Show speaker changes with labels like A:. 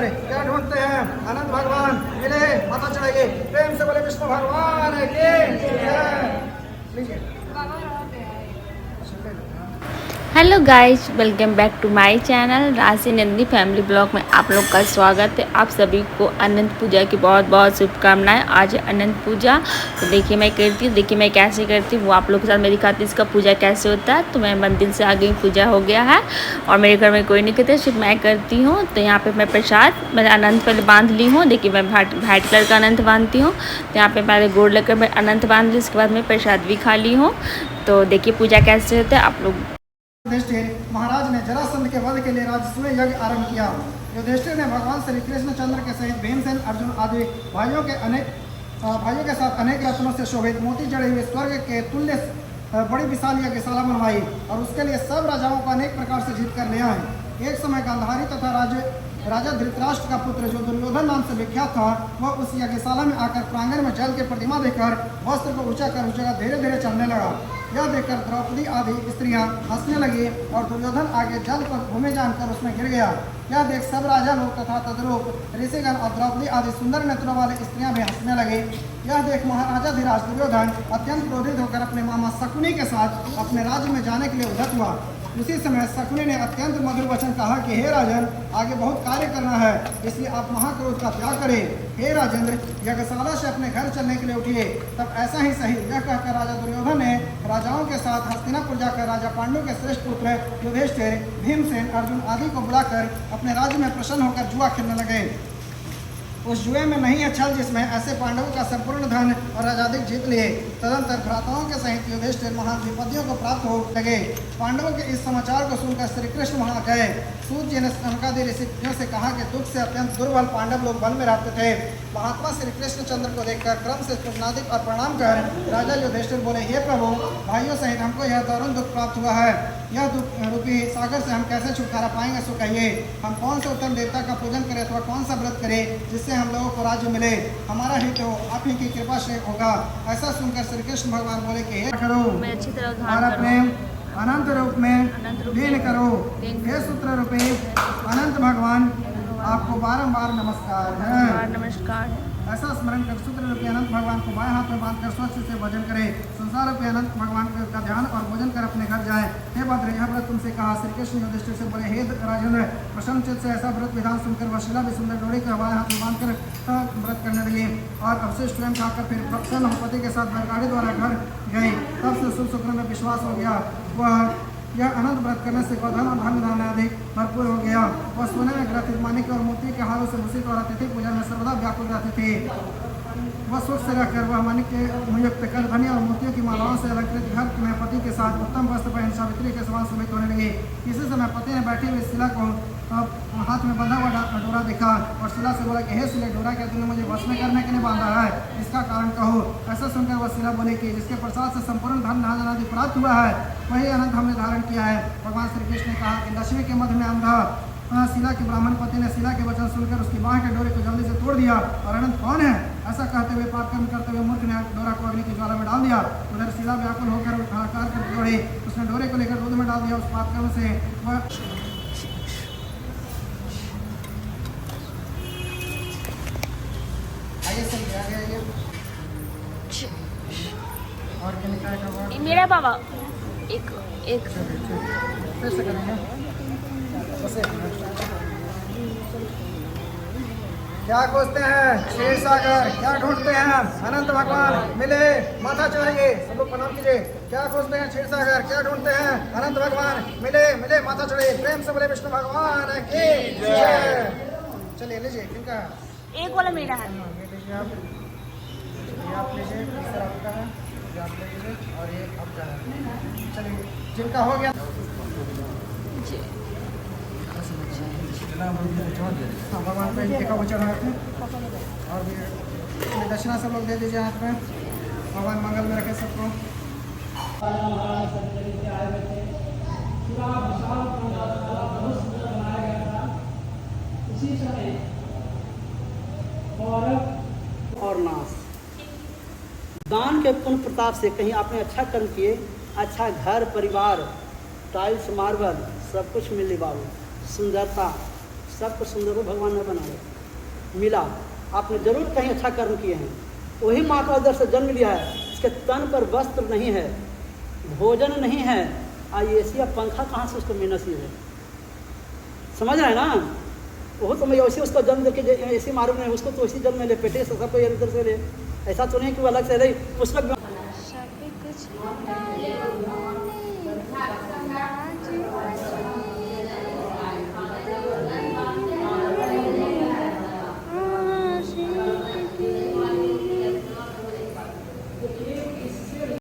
A: सागर क्या ढूंढते हैं अनंत भगवान मिले माथा चढ़ाइए प्रेम से बोले विष्णु भगवान की लीजिए।
B: Hello guys, welcome back to my channel Rashi Nandi family blog में आप लोग का स्वागत है। आप सभी को अनंत पूजा की बहुत बहुत शुभकामनाएं। आज है अनंत पूजा, तो देखिए मैं करती हूँ, देखिए मैं कैसे करती हूँ वो आप लोग के साथ मैं दिखाती हूँ इसका पूजा कैसे होता है। तो मैं मंदिर से आ गई, पूजा हो गया है और मेरे घर में कोई नहीं करता, सिर्फ मैं करती हूँ। तो यहाँ पर मैं प्रसाद मैंने अनंत पहले बांध ली हूँ। देखिए मैं वाइट कलर का अनंत बांधती हूँ, तो यहाँ पर पहले गोड़ लेकर मैं अनंत बांध ली, उसके बाद मैं प्रसाद भी खा ली हूँ। तो देखिए पूजा कैसे होता है आप लोग।
A: युधिष्ठिर महाराज ने जरासंध के वध के लिए राजसूय यज्ञ आरंभ किया। युधिष्ठिर ने भगवान श्री कृष्ण चंद्र के सहित भीमसेन अर्जुन आदि भाइयों के साथ अनेक रत्नों से शोभित मोती जड़े हुए स्वर्ग के तुल्य बड़ी विशाल यज्ञशाला बनवाई और उसके लिए सब राजाओं को अनेक प्रकार से जीत कर ले आए। एक समय गांधारी तथा राजा धृतराष्ट्र का पुत्र जो दुर्योधन नाम से विख्यात था, वह उस यज्ञशाला में आकर प्रांगण में जल के प्रतिमा देकर वस्त्र को ऊंचा कर उस जगह धीरे धीरे चलने लगा। यह देखकर द्रौपदी आदि स्त्रियां हंसने लगी और दुर्योधन आगे जल पर घूमे जानकर उसमें गिर गया। यह देख सब राजा लोग तथा तद्रूप ऋषिगण और द्रौपदी आदि सुंदर नेत्रों वाली स्त्रियां भी हंसने लगे। यह देख महाराजा धीराज दुर्योधन अत्यंत क्रोधित होकर अपने मामा शकुनी के साथ अपने राज्य में जाने के लिए उद्यत हुआ। उसी समय शकुनी ने अत्यंत मधुर वचन कहा कि हे राजन, आगे बहुत कार्य करना है, इसलिए आप महाक्रोध का त्याग करें। हे राजेंद्र, यज्ञशाला से अपने घर चलने के लिए उठिए। तब ऐसा ही सही यह कहकर राजा दुर्योधन ने राजाओं के साथ हस्तिनापुर जाकर राजा पांडु के श्रेष्ठ पुत्र युधिष्ठिर, भीमसेन, अर्जुन आदि को बुलाकर अपने राज्य में प्रसन्न होकर जुआ खेलने लगे। उस जुए में नहीं है छल, जिसमें ऐसे पांडवों का संपूर्ण धन और राजाधिक जीत लिए। तदंतर भ्राताओं के सहित युधिष्ठिर महान विपत्तियों को प्राप्त हो लगे। पांडवों के इस समाचार को सुनकर श्री कृष्ण वहां गए। सूत जी ने सनकादि ऋषियों से कहा कि दुख से अत्यंत दुर्बल पांडव लोग वन में रहते थे। महात्मा श्री कृष्ण चंद्र को देखकर क्रम से पुष्णादिक और प्रणाम कर राजा युधिष्ठिर बोले, हे प्रभु, भाइयों सहित हमको यह दारुण दुख प्राप्त हुआ है। यह दुख रूपी सागर से हम कैसे छुटकारा पाएंगे, सो कहिए। हम कौन से उत्तम देवता का पूजन करें अथवा कौन सा व्रत करें जिससे हम लोगों को राज्य मिले? हमारा हित हो, आप ही की कृपा से होगा। ऐसा सुनकर श्री कृष्ण भगवान बोले कि हे करो हमारा प्रेम अनंत रूप में लीन करो। हे सूत्र रूपी अनंत भगवान, आपको बारंबार नमस्कार है।
B: नमस्कार।
A: ऐसा स्मरण कर सूत्र रूपी अनंत भगवान को बाएं हाथ में बांधकर स्वच्छ से भोजन करे। संसार रूपी अनंत भगवान का ध्यान और भोजन कर अपने घर जाए। हे भद्र, यह व्रत तुमसे कहा। श्री कृष्ण युधिष्ठिर से बोले, हे राजेंद्र, प्रसन्न चित्त से ऐसा व्रत विधान सुनकर वशिला भी सुंदर डोरी के बाएं हाथ में बांधकर व्रत करने लगे और अवशिष्ट स्वयं खाकर फिर प्रसन्न पति के साथ बैलगाड़ी द्वारा घर गए। तब से शुभ शुक्र में विश्वास हो गया। वह यह अनंत व्रत करने से धन और धन धान्य अधिक भरपूर हो गया। वह सोने में ग्रथित माणिक्य और मोती के हारों से भूषित और अतिथि पूजा में सर्वदा व्याकुल रहती थी। वह सुख से रहकर वह माणिक्य मुयुक्त कर धनी और मोतियों की मालाओं से अलंकृत घर में पति के साथ उत्तम वस्त्र पहन सावित्री के समान सुमित होने लगे। इसी समय पति ने बैठी हुई शिला को हाथ में बंधा हुआ डोरा देखा और शिला से बोला कि हे शिला, डोरा क्या तूने मुझे वश में करने के लिए बांधा है? इसका कारण कहो। ऐसा सुनकर वह शिला बोली कि जिसके प्रसाद से संपूर्ण धन धान आदि प्राप्त हुआ है, वही अनंत हमने धारण किया है। भगवान श्री कृष्ण ने कहा कि लक्ष्मी के मध्य में अंधा शिला के ब्राह्मण पति ने शिला के वचन सुनकर उसकी बाह के डोरे को जल्दी से तोड़ दिया और अनंत कौन है ऐसा कहते हुए पाप कर्म करते हुए मूर्ख ने डोरा को अग्नि की ज्वाला में डाल दिया। उधर शिला व्याकुल होकर हाहाकार कर दौड़ी, उसने डोरे को लेकर दूध में डाल दिया। उस पाप कर्म से वह और क्या लिखा है
B: मेरा बाबा एक
A: फिर से करेंगे। क्या खोजते हैं क्षीर सागर, क्या ढूंढते हैं अनंत भगवान मिले माथा चढ़ाइए। सब लोग प्रणाम कीजिए। क्या खोजते हैं क्षीर सागर, क्या ढूंढते हैं अनंत भगवान मिले मिले माथा चढ़ाइए। प्रेम से बोले विष्णु भगवान की जय। चलिए लीजिए, किनका
B: एक वाला मेरा है।
A: ये लीजिए आप, ये आप लीजिए, तीसरा आपका है, ये आप ले लीजिए और ये आपका है। चलिए, जिनका हो गया हाँ, भगवान पे देखा वो चढ़ा रखे और भी दक्षिणा सब लोग दे दीजिए हाथ में। भगवान मंगल में रखे सबको।
C: और नाश दान के पुण्य प्रताप से कहीं आपने अच्छा कर्म किए, अच्छा घर परिवार, टाइल्स मार्बल सब कुछ मिले बाबू, सुंदरता सबको सुंदर भगवान ने बनाया, मिला। आपने जरूर कहीं अच्छा कर्म किए हैं। वही माँ का उदर से जन्म लिया है, इसके तन पर वस्त्र नहीं है, भोजन नहीं है, एसी या पंखा कहाँ से उसको नसीब है? समझ रहे हैं ना? वो तो मैं वैसे उसको जन्म देके ऐसे मालूम नहीं, उसको तो उसी जन्म में ले पेटे से सबको इधर से ले, ऐसा तो नहीं कि वो अलग से रही पुस्तक।
B: सभी कुछ